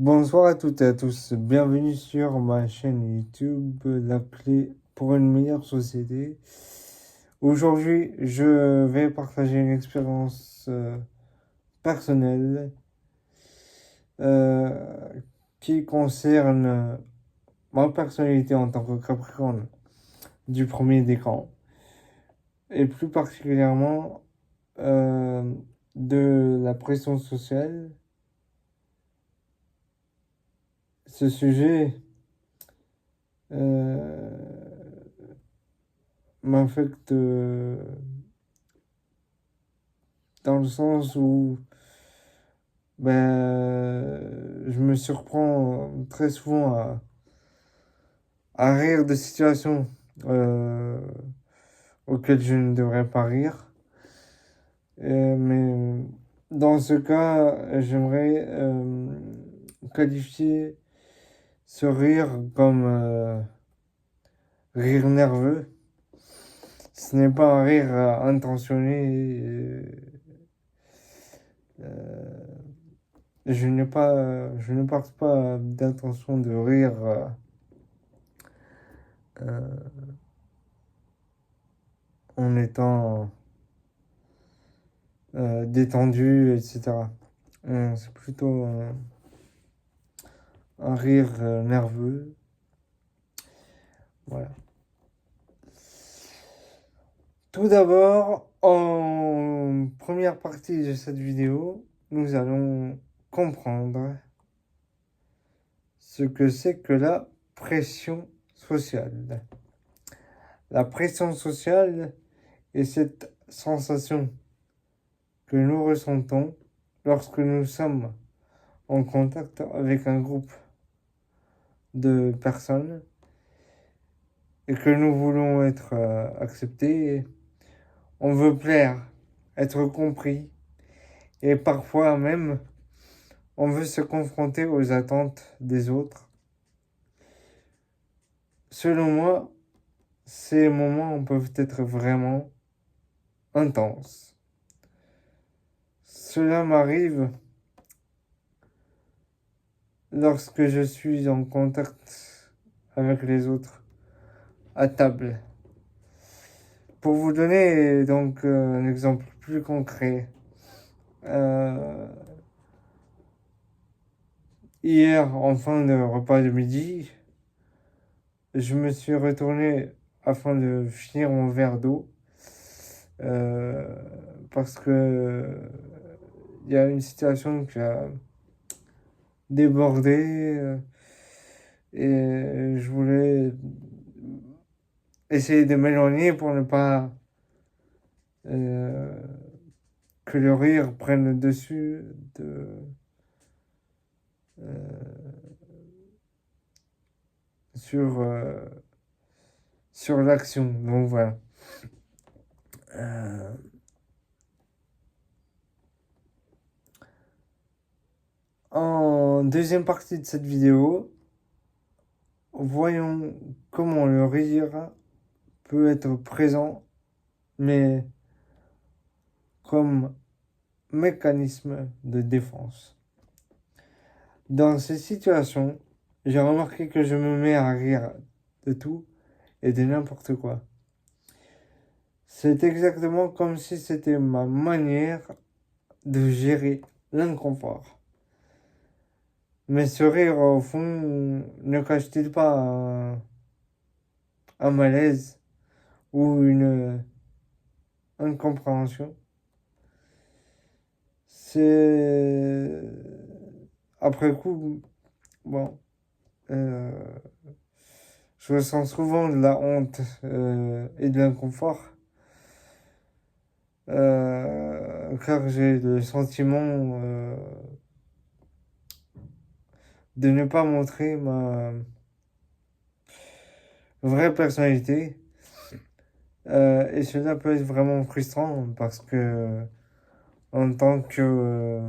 Bonsoir à toutes et à tous, bienvenue sur ma chaîne YouTube, la clé pour une meilleure société. Aujourd'hui, je vais partager une expérience personnelle euh, qui concerne ma personnalité en tant que Capricorne du premier décan et plus particulièrement euh, de la pression sociale. Ce sujet euh, m'affecte dans le sens où je me surprends très souvent à rire de situations euh, auxquelles je ne devrais pas rire. Mais dans ce cas, j'aimerais qualifier ce rire comme rire nerveux. Ce n'est pas un rire intentionné. Euh, je ne porte pas d'intention de rire euh, en étant détendu, etc. C'est plutôt un rire nerveux. Voilà. Tout d'abord, en première partie de cette vidéo, nous allons comprendre ce que c'est que la pression sociale. La pression sociale est cette sensation que nous ressentons lorsque nous sommes en contact avec un groupe de personnes et que nous voulons être acceptés. On veut plaire, être compris et parfois même on veut se confronter aux attentes des autres. Selon moi, ces moments peuvent être vraiment intenses. Cela m'arrive lorsque je suis en contact avec les autres à table. Pour vous donner donc un exemple plus concret, euh, hier en fin de repas de midi, je me suis retourné afin de finir mon verre d'eau euh, parce que il y a une situation qui a débordé et je voulais essayer de m'éloigner pour ne pas euh, que le rire prenne le dessus euh, sur, sur l'action. Donc voilà. Euh, En deuxième partie de cette vidéo, voyons comment le rire peut être présent, mais comme mécanisme de défense. Dans ces situations, j'ai remarqué que je me mets à rire de tout et de n'importe quoi. C'est exactement comme si c'était ma manière de gérer l'inconfort. Mais ce rire, au fond, ne cache-t-il pas un malaise ou une incompréhension? C'est après coup, bon, euh, je ressens souvent de la honte et de l'inconfort, car j'ai le sentiment de ne pas montrer ma vraie personnalité. Et cela peut être vraiment frustrant parce que en tant que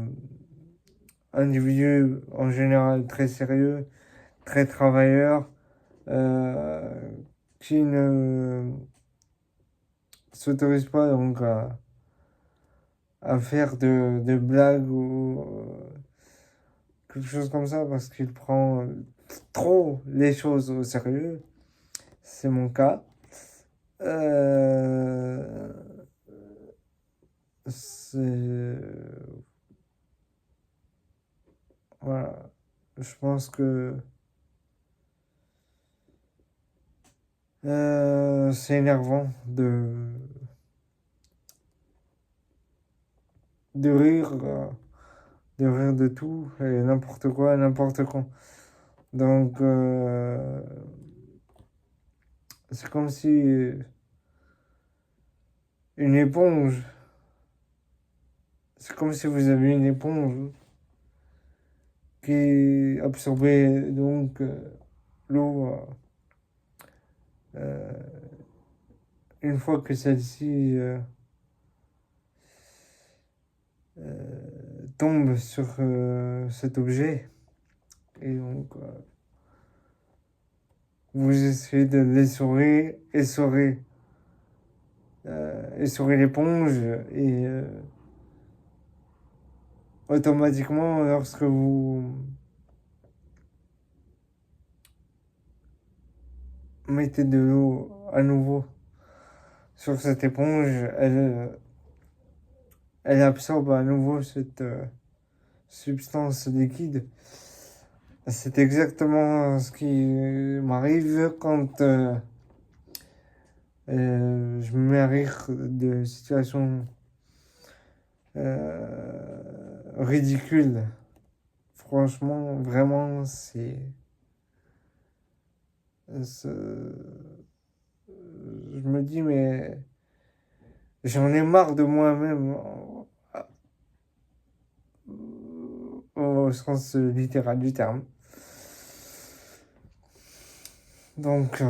individu en général très sérieux, très travailleur, euh, qui ne s'autorise pas donc à faire de blagues ou quelque chose comme ça, parce qu'il prend trop les choses au sérieux. C'est mon cas. C'est... Voilà. Je pense que c'est énervant de rire, de rire de tout et n'importe quoi, n'importe quand. Donc, c'est comme si une éponge, c'est comme si vous aviez une éponge qui absorbait donc l'eau. Une fois que celle-ci tombe sur cet objet, et donc vous essayez de essorer l'éponge, et automatiquement, lorsque vous mettez de l'eau à nouveau sur cette éponge, elle absorbe à nouveau cette substance liquide. C'est exactement ce qui m'arrive quand je me mets à rire de situations ridicules. Franchement, vraiment, je me dis, mais j'en ai marre de moi-même, au sens littéral du terme. Donc,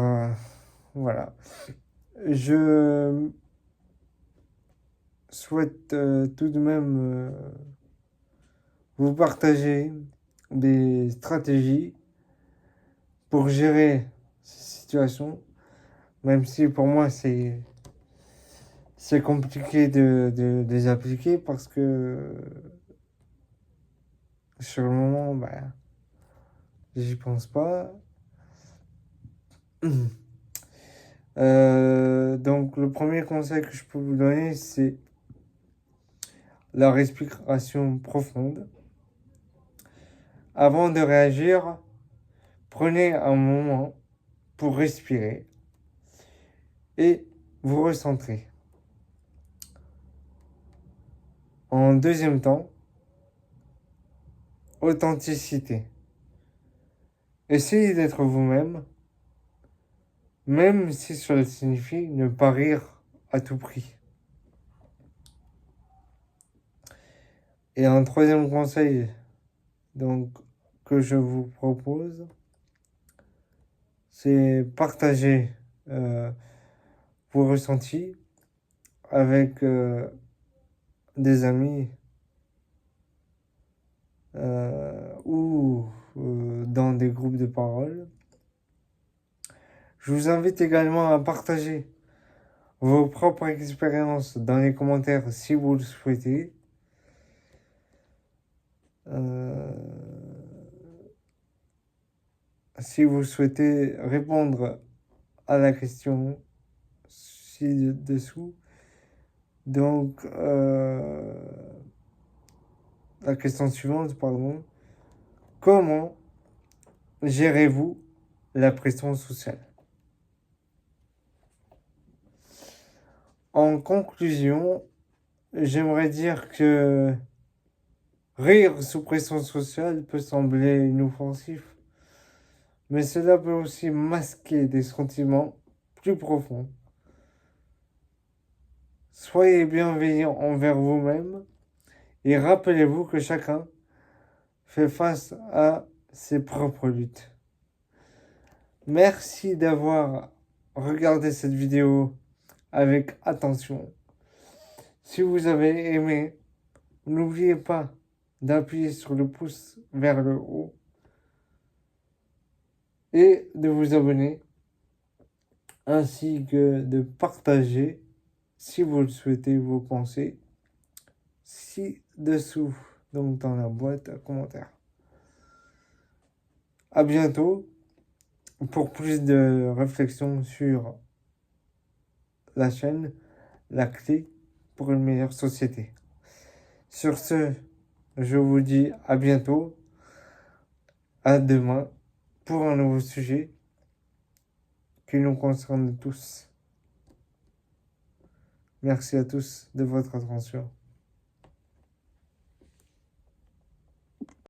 voilà. Je souhaite tout de même vous partager des stratégies pour gérer ces situations, même si pour moi c'est compliqué de les appliquer, parce que sur le moment, j'y pense pas. Donc le premier conseil que je peux vous donner, c'est la respiration profonde. Avant de réagir, prenez un moment pour respirer et vous recentrer. En deuxième temps, authenticité. Essayez d'être vous-même, même si cela signifie ne pas rire à tout prix. Et un troisième conseil donc, que je vous propose, c'est partager vos ressentis avec des amis ou dans des groupes de parole. Je vous invite également à partager vos propres expériences dans les commentaires si vous le souhaitez. Si vous souhaitez répondre à la question ci-dessous, donc la question suivante, pardon. Comment gérez-vous la pression sociale? En conclusion, j'aimerais dire que rire sous pression sociale peut sembler inoffensif, mais cela peut aussi masquer des sentiments plus profonds. Soyez bienveillant envers vous-même et rappelez-vous que chacun fait face à ses propres luttes. Merci d'avoir regardé cette vidéo avec attention. Si vous avez aimé, n'oubliez pas d'appuyer sur le pouce vers le haut et de vous abonner, ainsi que de partager, si vous le souhaitez, vos pensées ci-dessous, donc dans la boîte à commentaires. À bientôt pour plus de réflexions sur la chaîne, la clé pour une meilleure société. Sur ce, je vous dis à bientôt, à demain, pour un nouveau sujet qui nous concerne tous. Merci à tous de votre attention.